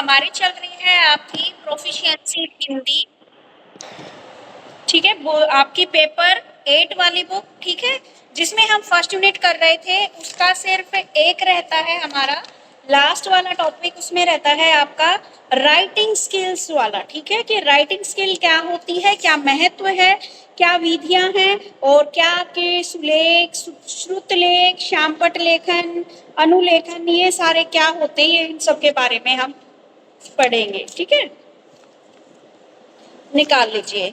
हमारी चल रही है आपकी प्रोफिशिएंसी हिंदी, ठीक है। वो आपकी पेपर 8 वाली बुक, ठीक है, जिसमें हम फर्स्ट यूनिट कर रहे थे, उसका सिर्फ एक रहता है हमारा लास्ट वाला टॉपिक, उसमें रहता है आपका राइटिंग स्किल्स वाला, ठीक है, कि राइटिंग स्किल क्या होती है, क्या महत्व है, क्या विधियां हैं, और क्या आपके सुलेख, श्रुतलेख, शामपट लेखन, अनुलेखन, ये सारे क्या होते हैं, इन सब के बारे में हम पढ़ेंगे, ठीक है। निकाल लीजिए।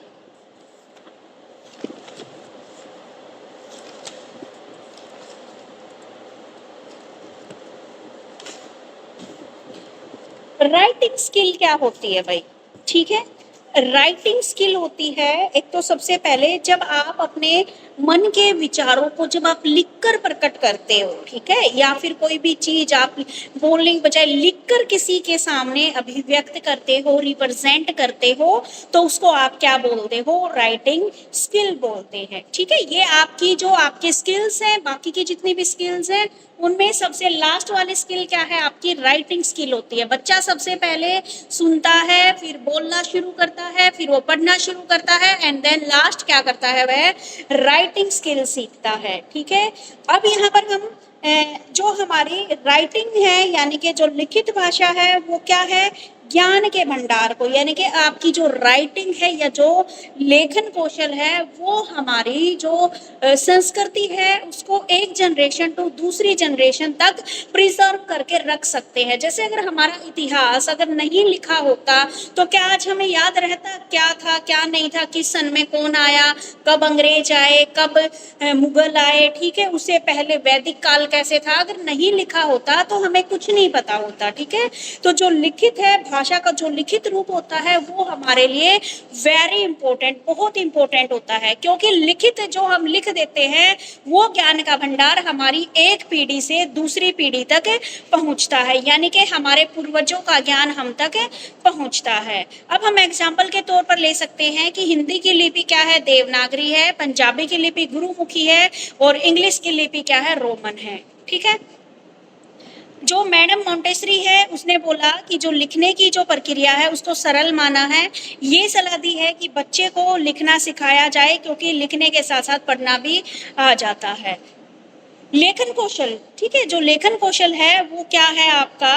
राइटिंग स्किल क्या होती है भाई, ठीक है। राइटिंग स्किल होती है, एक तो सबसे पहले जब आप अपने मन के विचारों को जब आप लिखकर प्रकट करते हो, ठीक है, या फिर कोई भी चीज आप बोलने के बजाय लिखकर किसी के सामने अभिव्यक्त करते हो, रिप्रेजेंट करते हो, तो उसको आप क्या बोलते हो, राइटिंग स्किल बोलते हैं, ठीक है। ये आपकी जो आपके स्किल्स हैं, बाकी की जितनी भी स्किल्स हैं, उनमें सबसे लास्ट वाली स्किल क्या है, आपकी राइटिंग स्किल होती है। बच्चा सबसे पहले सुनता है, फिर बोलना शुरू करता है, फिर वो पढ़ना शुरू करता है, एंड देन लास्ट क्या करता है, वह राइटिंग स्किल सीखता है, ठीक है। अब यहाँ पर हम जो हमारी राइटिंग है, यानी कि जो लिखित भाषा है, वो क्या है, ज्ञान के भंडार को, यानी कि आपकी जो राइटिंग है या जो लेखन कौशल है, वो हमारी जो संस्कृति है, उसको एक जनरेशन टू दूसरी जनरेशन तक प्रिजर्व करके रख सकते हैं। जैसे अगर हमारा इतिहास अगर नहीं लिखा होता, तो क्या आज हमें याद रहता क्या था, क्या नहीं था, किस सन में कौन आया, कब अंग्रेज आए, कब मुगल आए, ठीक है, उससे पहले वैदिक काल कैसे था, अगर नहीं लिखा होता तो हमें कुछ नहीं पता होता, ठीक है। तो जो लिखित है, भाषा का जो लिखित रूप होता है, वो हमारे लिए वेरी इंपॉर्टेंट, बहुत इंपॉर्टेंट होता है, क्योंकि लिखित जो हम लिख देते हैं, वो ज्ञान का भंडार हमारी एक पीढ़ी से दूसरी पीढ़ी तक पहुंचता है, यानी कि हमारे पूर्वजों का ज्ञान हम तक पहुंचता है। अब हम एग्जाम्पल के तौर पर ले सकते हैं कि हिंदी की लिपि क्या है, देवनागरी है, पंजाबी की लिपि गुरुमुखी है, और इंग्लिश की लिपि क्या है, रोमन है, ठीक है। जो मैडम मोंटेसरी है, उसने बोला कि जो लिखने की जो प्रक्रिया है, उसको सरल माना है, ये सलाह दी है कि बच्चे को लिखना सिखाया जाए, क्योंकि लिखने के साथ साथ पढ़ना भी आ जाता है। लेखन कौशल, ठीक है, जो लेखन कौशल है वो क्या है आपका,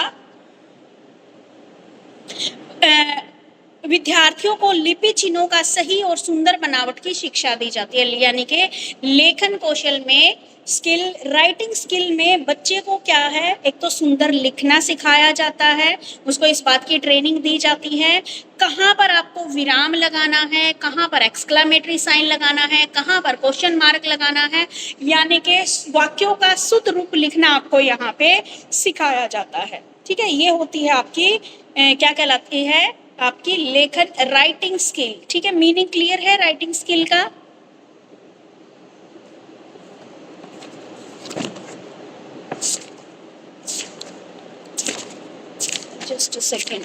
विद्यार्थियों को लिपि चिन्हों का सही और सुंदर बनावट की शिक्षा दी जाती है, यानी कि लेखन कौशल में स्किल, राइटिंग स्किल में बच्चे को क्या है, एक तो सुंदर लिखना सिखाया जाता है, उसको इस बात की ट्रेनिंग दी जाती है, कहाँ पर आपको विराम लगाना है, कहाँ पर एक्सक्लेमेटरी साइन लगाना है, कहाँ पर क्वेश्चन मार्क लगाना है, यानी कि वाक्यों का शुद्ध रूप लिखना आपको यहाँ पे सिखाया जाता है, ठीक है। ये होती है आपकी क्या कहलाती है, आपकी लेखन राइटिंग स्किल, ठीक है। मीनिंग क्लियर है राइटिंग स्किल का। Just a second.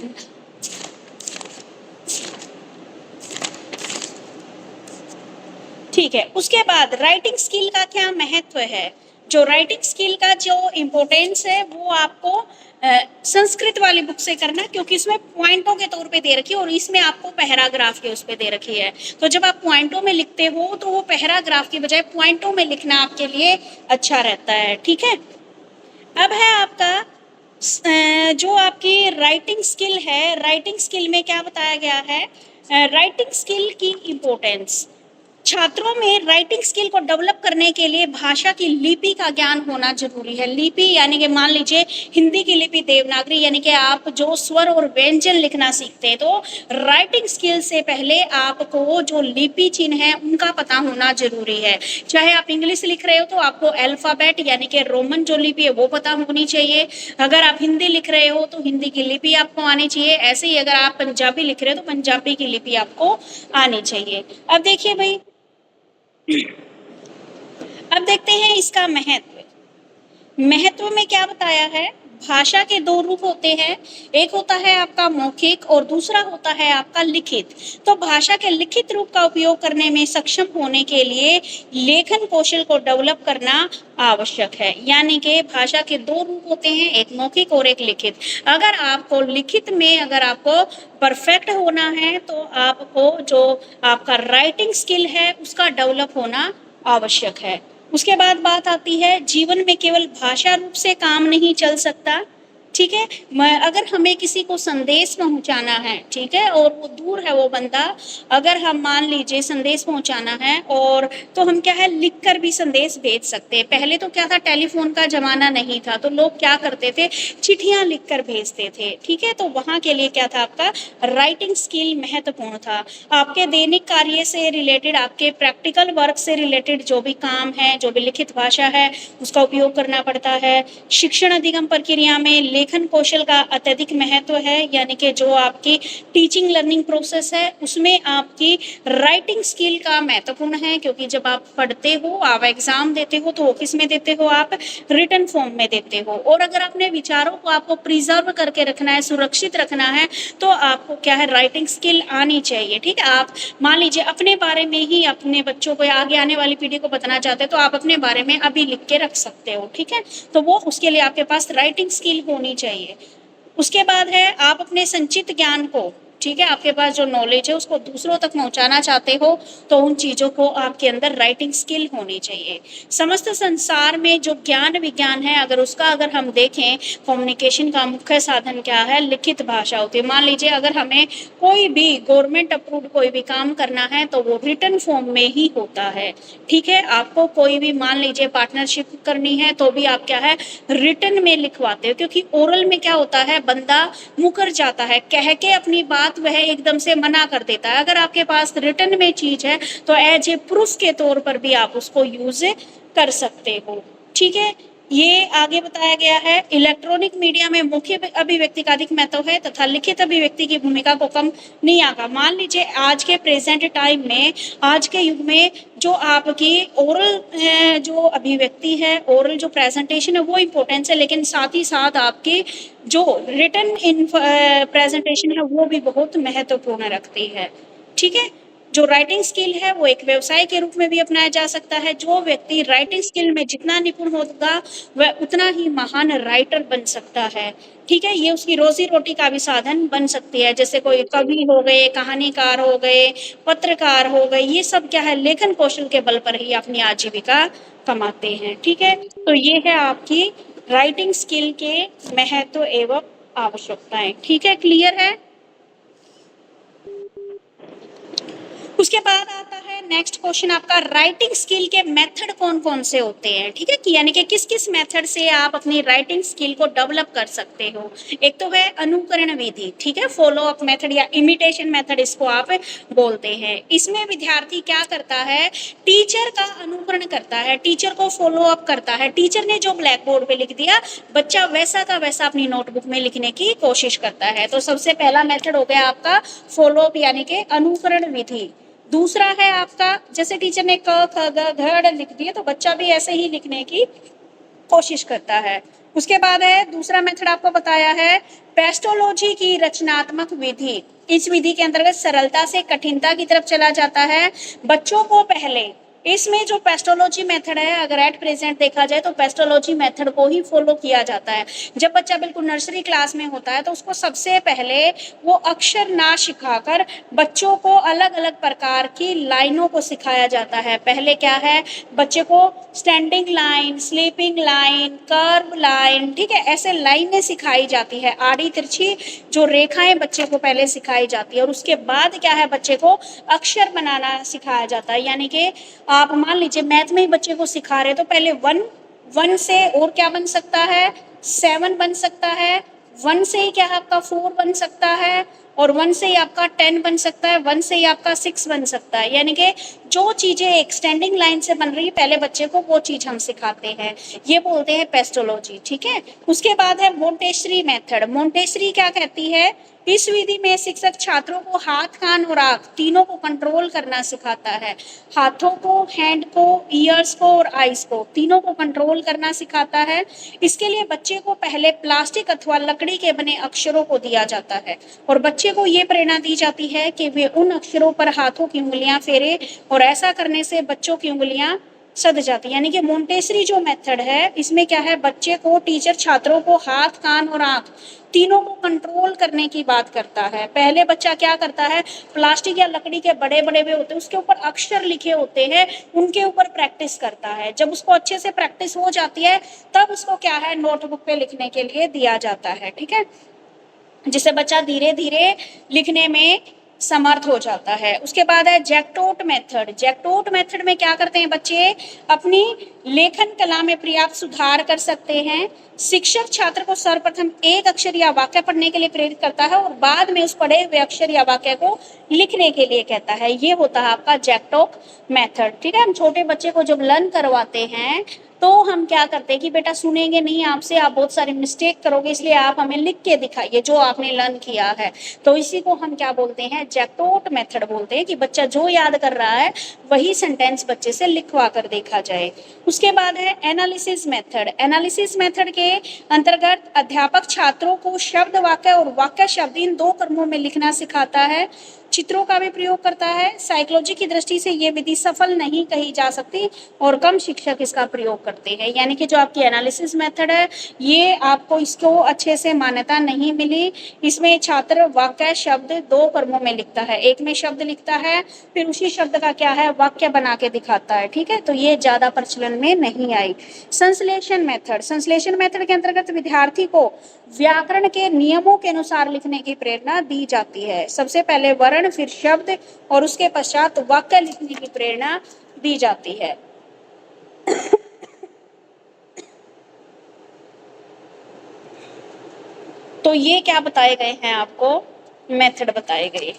ठीक है, उसके बाद राइटिंग स्किल का क्या महत्व है, जो राइटिंग स्किल का जो इम्पोर्टेंस है, वो आपको संस्कृत वाली बुक से करना, क्योंकि इसमें पॉइंटों के तौर पे दे रखी है, और इसमें आपको पैराग्राफ के उस पे दे रखी है। तो जब आप पॉइंटों में लिखते हो, तो वो पैराग्राफ के बजाय पॉइंटों में लिखना आपके लिए अच्छा रहता है, ठीक है। अब है आपका जो आपकी राइटिंग स्किल है, राइटिंग स्किल में क्या बताया गया है, राइटिंग स्किल की इम्पोर्टेंस, छात्रों में राइटिंग स्किल को डेवलप करने के लिए भाषा की लिपि का ज्ञान होना जरूरी है। लिपि यानी कि मान लीजिए हिंदी की लिपि देवनागरी, यानी कि आप जो स्वर और व्यंजन लिखना सीखते हैं, तो राइटिंग स्किल से पहले आपको जो लिपि चिन्ह है उनका पता होना जरूरी है। चाहे आप इंग्लिश लिख रहे हो तो आपको अल्फाबेट यानी कि रोमन जो लिपि है वो पता होनी चाहिए, अगर आप हिंदी लिख रहे हो तो हिंदी की लिपि आपको आनी चाहिए, ऐसे ही अगर आप पंजाबी लिख रहे हो तो पंजाबी की लिपि आपको आनी चाहिए। अब देखिए भाई, अब देखते हैं इसका महत्व। महत्व में क्या बताया है, भाषा के दो रूप होते हैं, एक होता है आपका मौखिक और दूसरा होता है आपका लिखित। तो भाषा के लिखित रूप का उपयोग करने में सक्षम होने के लिए लेखन कौशल को डेवलप करना आवश्यक है। यानी कि भाषा के दो रूप होते हैं, एक मौखिक और एक लिखित। अगर आपको लिखित में अगर आपको परफेक्ट होना है तो आपको जो आपका राइटिंग स्किल है उसका डेवलप होना आवश्यक है। उसके बाद बात आती है जीवन में केवल भाषा रूप से काम नहीं चल सकता, ठीक है। मैं अगर हमें किसी को संदेश पहुंचाना है, ठीक है, और वो दूर है वो बंदा, अगर हम मान लीजिए संदेश पहुंचाना है और तो हम क्या है लिख कर भी संदेश भेज सकते हैं। पहले तो क्या था, टेलीफोन का जमाना नहीं था तो लोग क्या करते थे, चिट्ठियां लिख कर भेजते थे, ठीक है। तो वहां के लिए क्या था, आपका राइटिंग स्किल महत्वपूर्ण था। आपके दैनिक कार्य से रिलेटेड, आपके प्रैक्टिकल वर्क से रिलेटेड जो भी काम है, जो भी लिखित भाषा है उसका उपयोग करना पड़ता है। शिक्षण अधिगम प्रक्रिया में लेखन कौशल का अत्यधिक महत्व है, यानी कि जो आपकी टीचिंग लर्निंग प्रोसेस है उसमें आपकी राइटिंग स्किल का महत्वपूर्ण है। क्योंकि जब आप पढ़ते हो, आप एग्जाम देते हो तो किस में देते हो, आप रिटन फॉर्म में देते हो। और अगर अपने विचारों को आपको प्रिजर्व करके रखना है, सुरक्षित रखना है, तो आपको क्या है राइटिंग स्किल आनी चाहिए, ठीक है। आप मान लीजिए अपने बारे में ही अपने बच्चों को, आगे आने वाली पीढ़ी को बताना चाहते हैं तो आप अपने बारे में अभी लिख के रख सकते हो, ठीक है। तो वो उसके लिए आपके पास राइटिंग स्किल होनी चाहिए। उसके बाद है आप अपने संचित ज्ञान को, ठीक है, आपके पास जो नॉलेज है उसको दूसरों तक पहुंचाना चाहते हो तो उन चीज़ों को आपके अंदर राइटिंग स्किल होनी चाहिए। समस्त संसार में जो ज्ञान विज्ञान है, अगर हम देखें, कम्युनिकेशन का मुख्य साधन क्या है, लिखित भाषा होती है। मान लीजिए अगर हमें कोई भी गवर्नमेंट अप्रूव्ड कोई भी काम करना है तो वो रिटन फॉर्म में ही होता है, ठीक है। आपको कोई भी मान लीजिए पार्टनरशिप करनी है तो भी आप क्या है रिटन में लिखवाते हो, क्योंकि ओरल में क्या होता है, बंदा मुकर जाता है, कह के अपनी बात वह एकदम से मना कर देता है। अगर आपके पास रिटन में चीज है तो एज ए प्रूफ के तौर पर भी आप उसको यूज कर सकते हो, ठीक है। ये आगे बताया गया है, इलेक्ट्रॉनिक मीडिया में मौखिक अभिव्यक्ति का अधिक महत्व है तथा लिखित अभिव्यक्ति की भूमिका को कम नहीं आगा। मान लीजिए आज के प्रेजेंट टाइम में, आज के युग में जो आपकी ओरल जो अभिव्यक्ति है, ओरल जो प्रेजेंटेशन है वो इम्पोर्टेंस है, लेकिन साथ ही साथ आपकी जो रिटन इन प्रेजेंटेशन है वो भी बहुत महत्वपूर्ण रखती है, ठीक है। जो राइटिंग स्किल है वो एक व्यवसाय के रूप में भी अपनाया जा सकता है। जो व्यक्ति राइटिंग स्किल में जितना निपुण होगा वह उतना ही महान राइटर बन सकता है, ठीक है। ये उसकी रोजी रोटी का भी साधन बन सकती है। जैसे कोई कवि हो गए, कहानीकार हो गए, पत्रकार हो गए, ये सब क्या है लेखन कौशल के बल पर ही अपनी आजीविका कमाते हैं, ठीक है। तो ये है आपकी राइटिंग स्किल के महत्व एवं आवश्यकताएं, ठीक है, क्लियर है। उसके बाद आता है नेक्स्ट क्वेश्चन आपका, राइटिंग स्किल के मेथड कौन कौन से होते हैं, ठीक है, कि यानी कि किस किस मेथड से आप अपनी राइटिंग स्किल को डेवलप कर सकते हो। एक तो है अनुकरण विधि, ठीक है, फॉलो अप मेथड या इमिटेशन मेथड इसको आप बोलते हैं। इसमें विद्यार्थी क्या करता है, टीचर का अनुकरण करता है, टीचर को फॉलो अप करता है। टीचर ने जो ब्लैक बोर्ड पे लिख दिया बच्चा वैसा का वैसा अपनी नोटबुक में लिखने की कोशिश करता है। तो सबसे पहला मेथड हो गया आपका फॉलो अप यानी कि अनुकरण विधि। दूसरा है आपका, जैसे टीचर ने क ख ग घ लिख दिए तो बच्चा भी ऐसे ही लिखने की कोशिश करता है। उसके बाद है दूसरा मेथड आपको बताया है पेस्टोलॉजी की रचनात्मक विधि। इस विधि के अंतर्गत सरलता से कठिनता की तरफ चला जाता है। बच्चों को पहले इसमें जो पेस्टोलॉजी मेथड है, अगर एट प्रेजेंट देखा जाए तो पेस्टोलॉजी मेथड को ही फॉलो किया जाता है। जब बच्चा बिल्कुल नर्सरी क्लास में होता है तो उसको सबसे पहले वो अक्षर ना सिखाकर बच्चों को अलग अलग प्रकार की लाइनों को सिखाया जाता है। पहले क्या है, बच्चे को standing line, sleeping line, curve line, ठीक है, ऐसे लाइनें सिखाई जाती है। आड़ी तिरछी जो रेखाएं बच्चे को पहले सिखाई जाती है और उसके बाद क्या है बच्चे को अक्षर बनाना सिखाया जाता है। यानी कि आप मान लीजिए मैथ में ही बच्चे को सिखा रहे तो पहले वन से और क्या बन सकता है, 7 बन सकता है, 1 से ही क्या आपका 4 बन सकता है, और 1 से ही आपका 10 बन सकता है, 1 से ही आपका 6 बन सकता है। यानी कि जो चीजें एक्सटेंडिंग लाइन से बन रही है पहले बच्चे को वो चीज हम सिखाते हैं, ये बोलते हैं पेस्टोलॉजी। ठीक है, उसके बाद है मोंटेसरी मेथड। मोंटेसरी क्या कहती है, इस विधि में शिक्षक छात्रों को हाथ, कान और आंख तीनों को कंट्रोल करना सिखाता है। हाथों को, हैंड को, ईयर्स को और आईज को, तीनों को कंट्रोल करना सिखाता है। इसके लिए बच्चे को पहले प्लास्टिक अथवा लकड़ी के बने अक्षरों को दिया जाता है और बच्चे को ये प्रेरणा दी जाती है कि वे उन अक्षरों पर हाथों की उंगलियां फेरे, और ऐसा करने से बच्चों की उंगलियां सध जाती है। यानी कि मोंटेसरी जो मेथड है इसमें क्या है, बच्चे को, टीचर छात्रों को हाथ, कान और आंख तीनों को कंट्रोल करने की बात करता है। पहले बच्चा क्या करता है, प्लास्टिक या लकड़ी के बड़े बड़े वे होते हैं उसके ऊपर अक्षर लिखे होते हैं, उनके ऊपर प्रैक्टिस करता है। जब उसको अच्छे से प्रैक्टिस हो जाती है तब उसको क्या है, नोटबुक पे लिखने के लिए दिया जाता है। ठीक है, जिससे बच्चा धीरे धीरे लिखने में समर्थ हो जाता है। उसके बाद है जैक्टोट मेथड। जैक्टोट मेथड में क्या करते हैं बच्चे, अपनी लेखन कला में पर्याप्त सुधार कर सकते हैं। शिक्षक छात्र को सर्वप्रथम एक अक्षर या वाक्य पढ़ने के लिए प्रेरित करता है और बाद में उस पढ़े हुए अक्षर या वाक्य को लिखने के लिए कहता है। ये होता है आपका जैक्टोट मेथड। ठीक है, हम छोटे बच्चे को जब लर्न करवाते हैं तो हम क्या करते हैं कि बेटा सुनेंगे नहीं आपसे, आप बहुत सारे मिस्टेक करोगे, इसलिए आप हमें लिख के दिखाइए जो आपने लर्न किया है। तो इसी को हम क्या बोलते हैं, जैक्टोट मेथड बोलते हैं, कि बच्चा जो याद कर रहा है वही सेंटेंस बच्चे से लिखवा कर देखा जाए। उसके बाद है एनालिसिस मेथड। एनालिसिस मेथड के अंतर्गत अध्यापक छात्रों को शब्द वाक्य और वाक्य शब्द इन दो क्रमों में लिखना सिखाता है। चित्रों का भी प्रयोग करता है। साइकोलॉजी की दृष्टि से ये विधि सफल नहीं कही जा सकती और कम शिक्षक इसका प्रयोग करते हैं। यानी कि जो आपकी एनालिसिस मेथड है ये आपको इसको अच्छे से मान्यता नहीं मिली। इसमें छात्र वाक्य शब्द दो क्रमों में लिखता है, एक में शब्द लिखता है फिर उसी शब्द का क्या है, वाक्य बना के दिखाता है। ठीक है, तो ये ज्यादा प्रचलन में नहीं आई। संश्लेषण मेथड। संश्लेषण मेथड के अंतर्गत विद्यार्थी को व्याकरण के नियमों के अनुसार लिखने की प्रेरणा दी जाती है। सबसे पहले वर्ण, फिर शब्द और उसके पश्चात वाक्य लिखने की प्रेरणा दी जाती है। तो ये क्या बताए गए हैं आपको, मेथड बताए गए।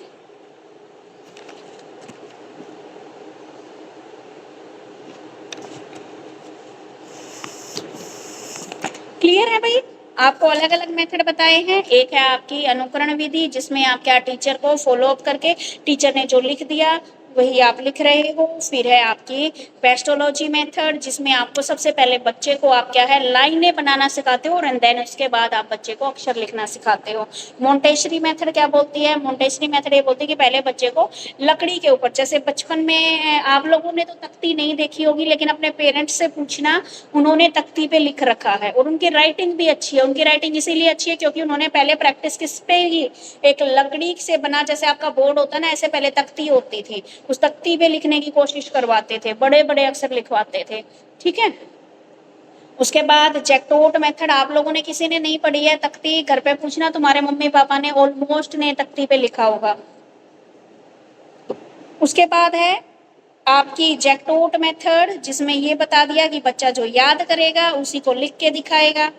क्लियर है भाई, आपको अलग अलग मेथड बताए हैं। एक है आपकी अनुकरण विधि जिसमें आप क्या, टीचर को फॉलो अप करके टीचर ने जो लिख दिया वही आप लिख रहे हो। फिर है आपकी पेस्टोलॉजी मेथड जिसमें आपको सबसे पहले बच्चे को आप क्या है, लाइनें बनाना सिखाते हो और देन उसके बाद आप बच्चे को अक्षर लिखना सिखाते हो। मोंटेसरी मेथड क्या बोलती है, मोंटेसरी मेथड ये बोलती है कि पहले बच्चे को लकड़ी के ऊपर, जैसे बचपन में आप लोगों ने तो तख्ती नहीं देखी होगी लेकिन अपने पेरेंट्स से पूछना, उन्होंने तख्ती पे लिख रखा है और उनकी राइटिंग भी अच्छी है। उनकी राइटिंग इसीलिए अच्छी है क्योंकि उन्होंने पहले प्रैक्टिस किस पे ही, एक लकड़ी से बना, जैसे आपका बोर्ड होता है ना, ऐसे पहले तख्ती होती थी, उस तख्ती पे लिखने की कोशिश करवाते थे, बड़े बड़े अक्षर लिखवाते थे। ठीक है, उसके बाद जैक्टोट मेथड आप लोगों ने किसी ने नहीं पढ़ी है, तख्ती घर पे पूछना, तुम्हारे मम्मी पापा ने ऑलमोस्ट ने तख्ती पे लिखा होगा। उसके बाद है आपकी जैक्टोट मेथड जिसमें ये बता दिया कि बच्चा जो याद करेगा उसी को लिख के दिखाएगा,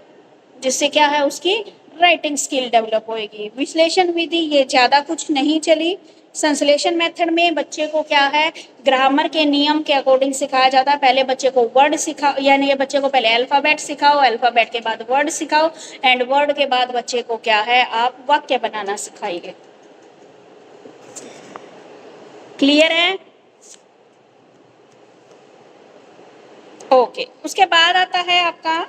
जिससे क्या है, उसकी राइटिंग स्किल डेवलप होएगी। विश्लेषण विधि ये ज्यादा कुछ नहीं चली। संश्लेषण मेथड में बच्चे को क्या है, ग्रामर के नियम के अकॉर्डिंग सिखाया जाता है। पहले बच्चे को वर्ड सिखाओ, यानी ये बच्चे को पहले अल्फाबेट सिखाओ, अल्फाबेट के बाद वर्ड सिखाओ एंड वर्ड के बाद बच्चे को क्या है, आप वाक्य बनाना सिखाइए। क्लियर है? ओके, उसके बाद आता है आपका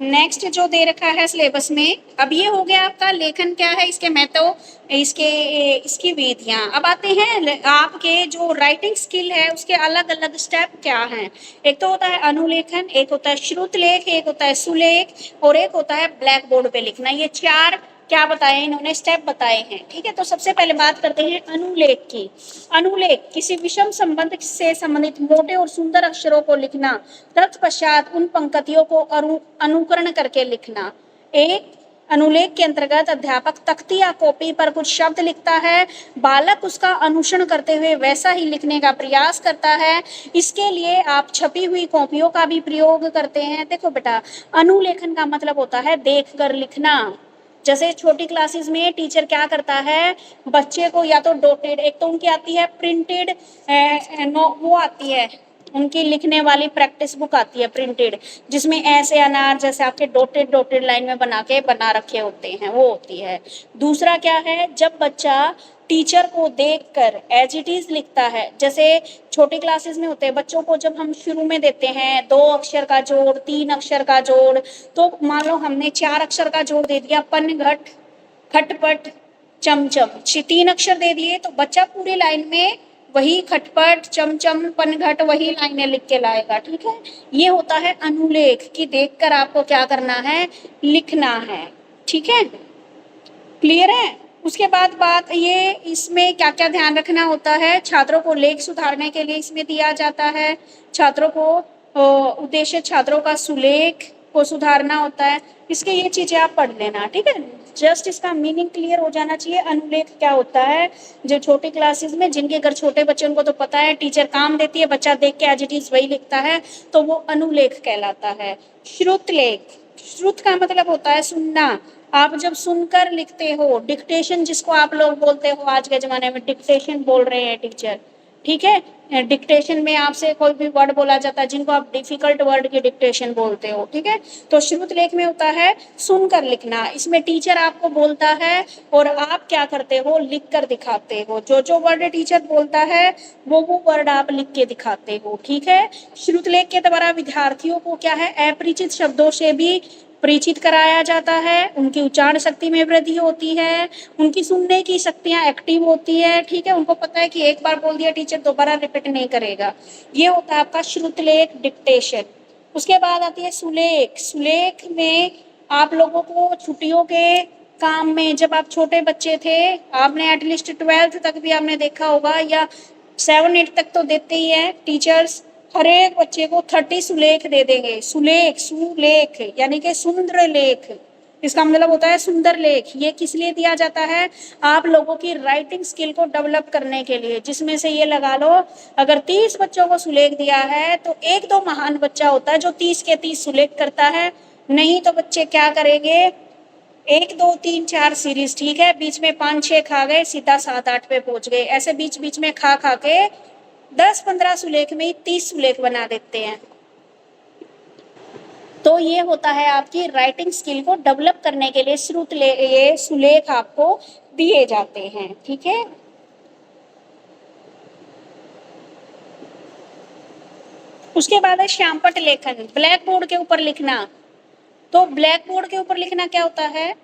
नेक्स्ट जो दे रखा है सिलेबस में। अब ये हो गया आपका लेखन क्या है, इसके महत्व, इसकी विधियां। अब आते हैं आपके जो राइटिंग स्किल है उसके अलग अलग स्टेप क्या हैं। एक तो होता है अनुलेखन, एक होता है श्रुतलेख, एक होता है सुलेख और एक होता है ब्लैक बोर्ड पे लिखना। ये चार क्या बताए इन्होंने, स्टेप बताए हैं। ठीक है, तो सबसे पहले बात करते हैं अनुलेख की। अनुलेख किसी विषम संबंध से संबंधित मोटे और सुंदर अक्षरों को लिखना, तत्पश्चात उन पंक्तियों को अनुकरण करके लिखना। एक अनुलेख के अंतर्गत अध्यापक तख्ती या कॉपी पर कुछ शब्द लिखता है, बालक उसका अनुसरण करते हुए वैसा ही लिखने का प्रयास करता है। इसके लिए आप छपी हुई कॉपियों का भी प्रयोग करते हैं। देखो बेटा, अनुलेखन का मतलब होता है देख कर लिखना। जैसे छोटी क्लासेस में टीचर क्या करता है, बच्चे को या तो डॉटेड, एक तो उनकी आती है प्रिंटेड, वो आती है उनकी लिखने वाली प्रैक्टिस बुक आती है प्रिंटेड, जिसमें ऐसे अनार जैसे आपके डॉटेड डॉटेड लाइन में बना रखे होते हैं, वो होती है। दूसरा क्या है, जब बच्चा टीचर को देखकर एज इट इज लिखता है, जैसे छोटी क्लासेस में होते हैं बच्चों को, जब हम शुरू में देते हैं 2 अक्षर का जोड़, 3 अक्षर का जोड़, तो मान लो हमने 4 अक्षर का जोड़ दे दिया, पन घट खटपट चमचम, 3 अक्षर दे दिए, तो बच्चा पूरी लाइन में वही खटपट चमचम पनघट वही लाइनें लिख के लाएगा। ठीक है, ये होता है अनुलेख, कि देखकर आपको क्या करना है, लिखना है। ठीक है, क्लियर है। उसके बाद बात ये, इसमें क्या क्या ध्यान रखना होता है, छात्रों को लेख सुधारने के लिए इसमें दिया जाता है, छात्रों को उद्देश्य छात्रों का सुलेख को सुधारना होता है। इसके ये चीजें आप पढ़ लेना, ठीक है, जस्ट इसका मीनिंग क्लियर हो जाना चाहिए। अनुलेख क्या होता है, जो छोटी क्लासेस में जिनके घर छोटे बच्चे उनको तो पता है, टीचर काम देती है, बच्चा देख के एज इट इज वही लिखता है, तो वो अनुलेख कहलाता है। श्रुतलेख, श्रुत का मतलब होता है सुनना, आप जब सुनकर लिखते हो, डिक्टेशन जिसको आप लोग बोलते हो, आज के जमाने में डिक्टेशन बोल रहे हैं टीचर। ठीक है, डिक्टेशन में आपसे कोई भी वर्ड बोला जाता है जिनको आप डिफिकल्ट वर्ड की डिक्टेशन बोलते हो। ठीक है, तो श्रुत लेख में होता है सुनकर लिखना, इसमें टीचर आपको बोलता है और आप क्या करते हो, लिख कर दिखाते हो, जो वर्ड टीचर बोलता है वो वर्ड आप लिख के दिखाते हो। ठीक है, श्रुत लेख के द्वारा विद्यार्थियों को क्या है, अपरिचित शब्दों से भी परिचित कराया जाता है, उनकी उच्चारण शक्ति में वृद्धि होती है, उनकी सुनने की शक्तियां एक्टिव होती है। ठीक है, उनको पता है कि एक बार बोल दिया टीचर दोबारा रिपीट नहीं करेगा। ये होता है आपका श्रुतलेख डिक्टेशन। उसके बाद आती है सुलेख। सुलेख में आप लोगों को छुट्टियों के काम में, जब आप छोटे बच्चे थे, आपने एटलीस्ट 12th तक भी आपने देखा होगा, या 7-8 तक तो देते ही है टीचर्स, हर एक बच्चे को 30 सुलेख दे देंगे। सुलेख, सुलेख यानी कि सुंदर लेख, इसका मतलब होता है सुंदर लेख। ये किस लिए दिया जाता है, आप लोगों की राइटिंग स्किल को डेवलप करने के लिए, जिसमें से ये लगा लो अगर 30 बच्चों को सुलेख दिया है तो 1-2 महान बच्चा होता है जो 30 के 30 सुलेख करता है, नहीं तो बच्चे क्या करेंगे, 1-2-3-4 सीरीज, ठीक है, बीच में 5-6 खा गए, सीधा 7-8 पे पहुंच गए, ऐसे बीच बीच में खा खा के 10-15 सुलेख में ही 30 सुलेख बना देते हैं। तो ये होता है आपकी राइटिंग स्किल को डेवलप करने के लिए ये सुलेख आपको दिए जाते हैं। ठीक है, उसके बाद है श्यामपट्ट लेखन, ब्लैक बोर्ड के ऊपर लिखना। तो ब्लैक बोर्ड के ऊपर लिखना क्या होता है,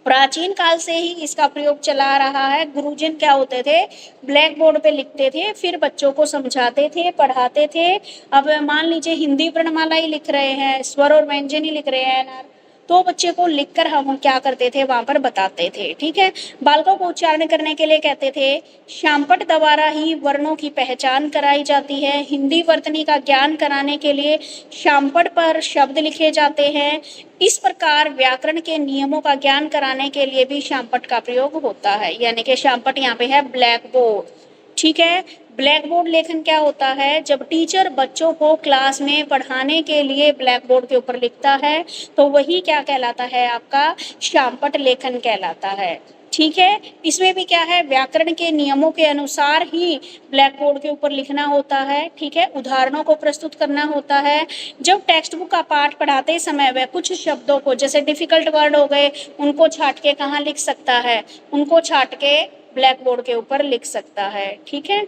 प्राचीन काल से ही इसका प्रयोग चला रहा है। गुरुजन क्या होते थे, ब्लैक बोर्ड पे लिखते थे, फिर बच्चों को समझाते थे, पढ़ाते थे। अब मान लीजिए हिंदी वर्णमाला ही लिख रहे हैं, स्वर और व्यंजन ही लिख रहे हैं, तो बच्चे को लिखकर हम क्या करते थे, वहां पर बताते थे। ठीक है, बालकों को उच्चारण करने के लिए कहते थे। श्यामपट्ट द्वारा ही वर्णों की पहचान कराई जाती है। हिंदी वर्तनी का ज्ञान कराने के लिए श्यामपट्ट पर शब्द लिखे जाते हैं। इस प्रकार व्याकरण के नियमों का ज्ञान कराने के लिए भी श्यामपट्ट का प्रयोग होता है, यानी कि श्यामपट्ट यहाँ पे है ब्लैक बोर्ड। ठीक है, ब्लैक बोर्ड लेखन क्या होता है, जब टीचर बच्चों को क्लास में पढ़ाने के लिए ब्लैक बोर्ड के ऊपर लिखता है तो वही क्या कहलाता है, आपका श्यामपट्ट लेखन कहलाता है। ठीक है, इसमें भी क्या है, व्याकरण के नियमों के अनुसार ही ब्लैक बोर्ड के ऊपर लिखना होता है। ठीक है, उदाहरणों को प्रस्तुत करना होता है। जब टेक्स्ट बुक का पाठ पढ़ाते समय वह कुछ शब्दों को, जैसे डिफिकल्ट वर्ड हो गए, उनको छाट के कहाँ लिख सकता है, उनको छाट के ब्लैक बोर्ड के ऊपर लिख सकता है। ठीक है,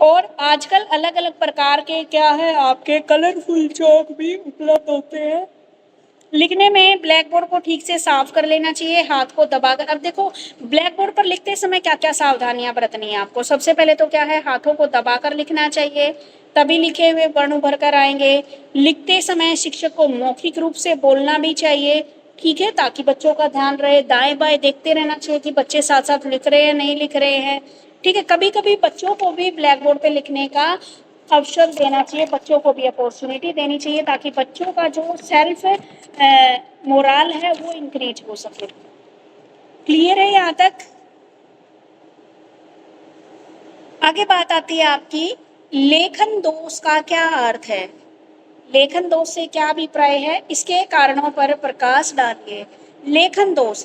और आजकल अलग अलग प्रकार के क्या है, आपके कलरफुल चौक भी उपलब्ध होते हैं। लिखने में ब्लैक बोर्ड को ठीक से साफ कर लेना चाहिए, हाथ को दबाकर। अब देखो ब्लैक बोर्ड पर लिखते समय क्या क्या सावधानियां बरतनी है आपको। सबसे पहले तो क्या है, हाथों को दबाकर लिखना चाहिए, तभी लिखे हुए वर्ण उभर कर आएंगे। लिखते समय शिक्षक को मौखिक रूप से बोलना भी चाहिए। ठीक है, ताकि बच्चों का ध्यान रहे, दाएं बाएं देखते रहना चाहिए कि बच्चे साथ साथ लिख रहे हैं नहीं लिख रहे हैं। ठीक है, कभी कभी बच्चों को भी ब्लैक बोर्ड पे लिखने का अवसर देना चाहिए, बच्चों को भी अपॉर्चुनिटी देनी चाहिए, ताकि बच्चों का जो सेल्फ मोरल है वो इंक्रीज हो सके। क्लियर है यहाँ तक। आगे बात आती है आपकी लेखन दोष का क्या अर्थ है। लेखन दोष से क्या अभिप्राय है, इसके कारणों पर प्रकाश डालिए। लेखन दोष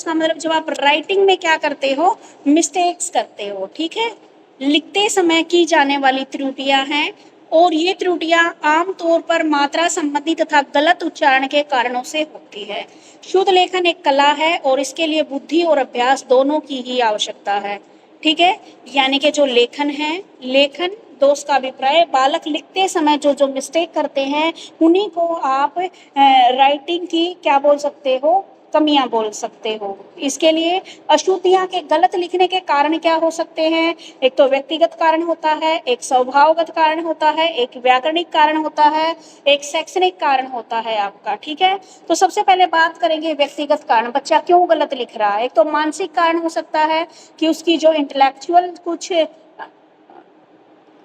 का मतलब जब आप राइटिंग में क्या करते हो, मिस्टेक्स करते हो, ठीक है, लिखते समय की जाने वाली त्रुटियां हैं, और ये त्रुटियां आमतौर पर मात्रा संबंधी तथा गलत उच्चारण के कारणों से होती है। शुद्ध लेखन एक कला है और इसके लिए बुद्धि और अभ्यास दोनों की ही आवश्यकता है, ठीक है। यानी कि जो लेखन है, लेखन दोष का अभिप्राय बालक लिखते समय जो जो मिस्टेक करते हैं उन्हीं को आप राइटिंग की क्या बोल सकते हो, कमियां बोल सकते हो। इसके लिए अशुद्धियां के गलत लिखने के कारण क्या हो सकते हैं, एक तो व्यक्तिगत कारण होता है, एक स्वभावगत कारण होता है, एक व्याकरणिक कारण होता है, एक शैक्षणिक कारण होता है आपका, ठीक है। तो सबसे पहले बात करेंगे व्यक्तिगत कारण, बच्चा क्यों गलत लिख रहा है। एक तो मानसिक कारण हो सकता है कि उसकी जो इंटेलेक्चुअल कुछ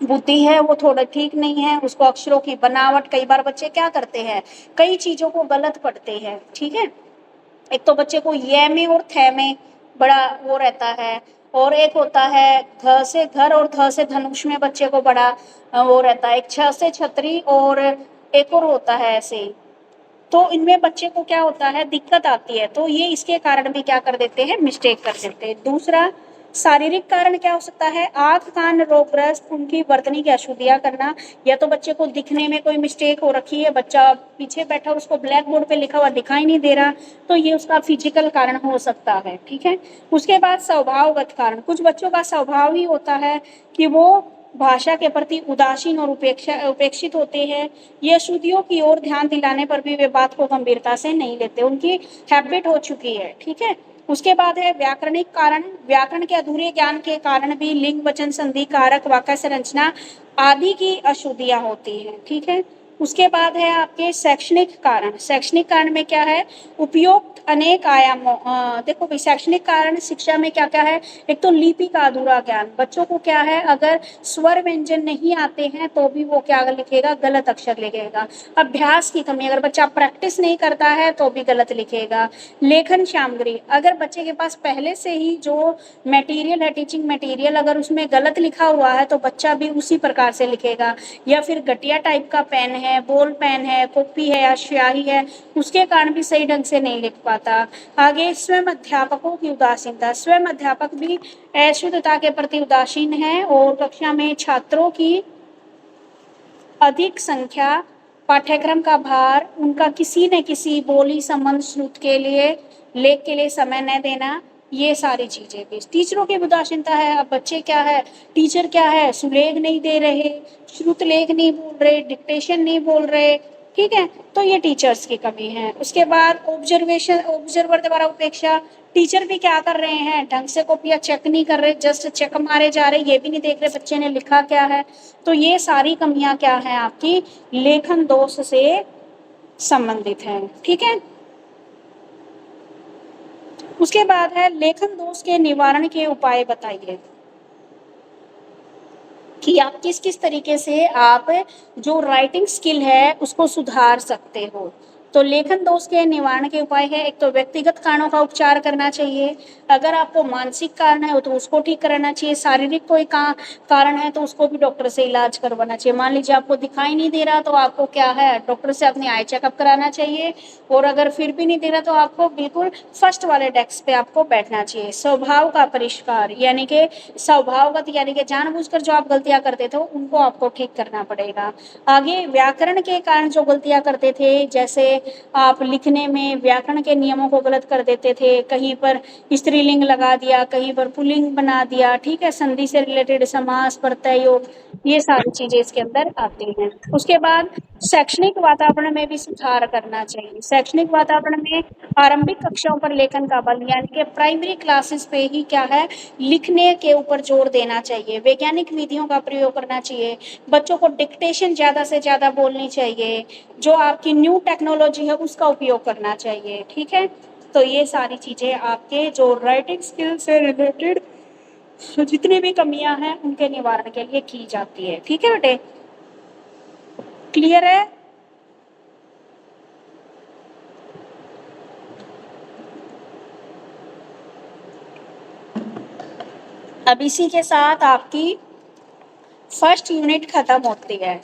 बुद्धि है वो थोड़ा ठीक नहीं है, उसको अक्षरों की बनावट, कई बार बच्चे क्या करते हैं, कई चीजों को गलत पढ़ते हैं, ठीक है। एक तो बच्चे को ये में और थे में बड़ा वो रहता है, और एक होता है घ से घर और ध से धनुष में बच्चे को बड़ा वो रहता है, एक छ से छतरी और एक और होता है ऐसे ही। तो इनमें बच्चे को क्या होता है, दिक्कत आती है, तो ये इसके कारण भी क्या कर देते हैं, मिस्टेक कर देते हैं। दूसरा शारीरिक कारण क्या हो सकता है, आंख कान रोगग्रस्त, उनकी वर्तनी की अशुद्धियां करना, या तो बच्चे को दिखने में कोई मिस्टेक हो रखी है, बच्चा पीछे बैठा उसको ब्लैक बोर्ड पे लिखा हुआ दिखाई नहीं दे रहा, तो ये उसका फिजिकल कारण हो सकता है, ठीक है। उसके बाद स्वभावगत कारण, कुछ बच्चों का स्वभाव ही होता है कि वो भाषा के प्रति उदासीन और उपेक्षित होते हैं, ये अशुद्धियों की ओर ध्यान दिलाने पर भी वे बात को गंभीरता से नहीं लेते, उनकी हैबिट हो चुकी है, ठीक है। उसके बाद है व्याकरणिक कारण, व्याकरण के अधूरे ज्ञान के कारण भी लिंग वचन संधि कारक वाक्य संरचना आदि की अशुद्धियां होती हैं, ठीक है। उसके बाद है आपके शैक्षणिक कारण, शैक्षणिक कारण में क्या है, उपयुक्त अनेक आयामों, देखो भाई शैक्षणिक कारण शिक्षा में क्या क्या है, एक तो लिपि का अधूरा ज्ञान, बच्चों को क्या है, अगर स्वर व्यंजन नहीं आते हैं तो भी वो क्या लिखेगा, गलत अक्षर लिखेगा। अभ्यास की कमी, अगर बच्चा प्रैक्टिस नहीं करता है तो भी गलत लिखेगा। लेखन सामग्री, अगर बच्चे के पास पहले से ही जो मटेरियल है, टीचिंग मटेरियल, अगर उसमें गलत लिखा हुआ है तो बच्चा भी उसी प्रकार से लिखेगा। या फिर घटिया टाइप का पेन है, बॉल पेन है, कॉपी है या स्याही है, उसके कारण भी सही ढंग से नहीं लिख पाता। आगे स्वयं अध्यापकों की उदासीनता, स्वयं अध्यापक भी शुद्धता के प्रति उदासीन है और कक्षा में छात्रों की अधिक संख्या, पाठ्यक्रम का भार, उनका किसी न किसी बोली संबंध श्रुत के लिए, लेख के लिए समय न देना, ये सारी चीजें भी टीचरों की उदासीनता है। अब बच्चे क्या है, टीचर क्या है, सुलेख नहीं दे रहे, श्रुत लेख नहीं बोल रहे, डिक्टेशन नहीं बोल रहे, ठीक है, तो ये टीचर्स की कमी है। उसके बाद ऑब्जर्वर द्वारा उपेक्षा, टीचर भी क्या कर रहे हैं, ढंग से कॉपियां चेक नहीं कर रहे, जस्ट चेक मारे जा रहे, ये भी नहीं देख रहे बच्चे ने लिखा क्या है। तो ये सारी कमियां क्या है आपकी, लेखन दोष से संबंधित है, ठीक है। उसके बाद है लेखन दोष के निवारण के उपाय बताइए, कि आप किस किस तरीके से आप जो राइटिंग स्किल है उसको सुधार सकते हो। तो लेखन दोष के निवारण के उपाय है, एक तो व्यक्तिगत कारणों का उपचार करना चाहिए, अगर आपको मानसिक कारण है तो उसको ठीक कराना चाहिए, शारीरिक कोई कारण है तो उसको भी डॉक्टर से इलाज करवाना चाहिए। मान लीजिए आपको दिखाई नहीं दे रहा तो आपको क्या है, डॉक्टर से अपनी आई चेकअप कराना चाहिए, और अगर फिर भी नहीं दे रहा तो आपको बिल्कुल फर्स्ट वाले डेस्क पे आपको बैठना चाहिए। स्वभाव का परिष्कार, यानी कि स्वभावगत, यानी कि जानबूझकर जो आप गलतियां करते थे उनको आपको ठीक करना पड़ेगा। आगे व्याकरण के कारण जो गलतियां करते थे, जैसे आप लिखने में व्याकरण के नियमों को गलत कर देते थे, कहीं पर स्त्रीलिंग लगा दिया, कहीं पर पुल्लिंग बना दिया, ठीक है, संधि से रिलेटेड समास, प्रत्यय योग, ये सारी चीजें इसके अंदर आती हैं। उसके बाद शैक्षणिक वातावरण में भी सुधार करना चाहिए। शैक्षणिक वातावरण में आरंभिक कक्षाओं पर लेखन का बल, यानी कि प्राइमरी क्लासेस पे ही क्या है, लिखने के ऊपर जोर देना चाहिए, वैज्ञानिक विधियों का प्रयोग करना चाहिए, बच्चों को डिक्टेशन ज्यादा से ज्यादा बोलनी चाहिए, जो आपकी न्यू टेक्नोलॉजी है उसका उपयोग करना चाहिए, ठीक है। तो ये सारी चीजें आपके जो राइटिंग स्किल से रिलेटेड जितनी भी कमियां हैं उनके निवारण के लिए की जाती है, ठीक है बेटे, क्लियर है। अब इसी के साथ आपकी फर्स्ट यूनिट खत्म होती है।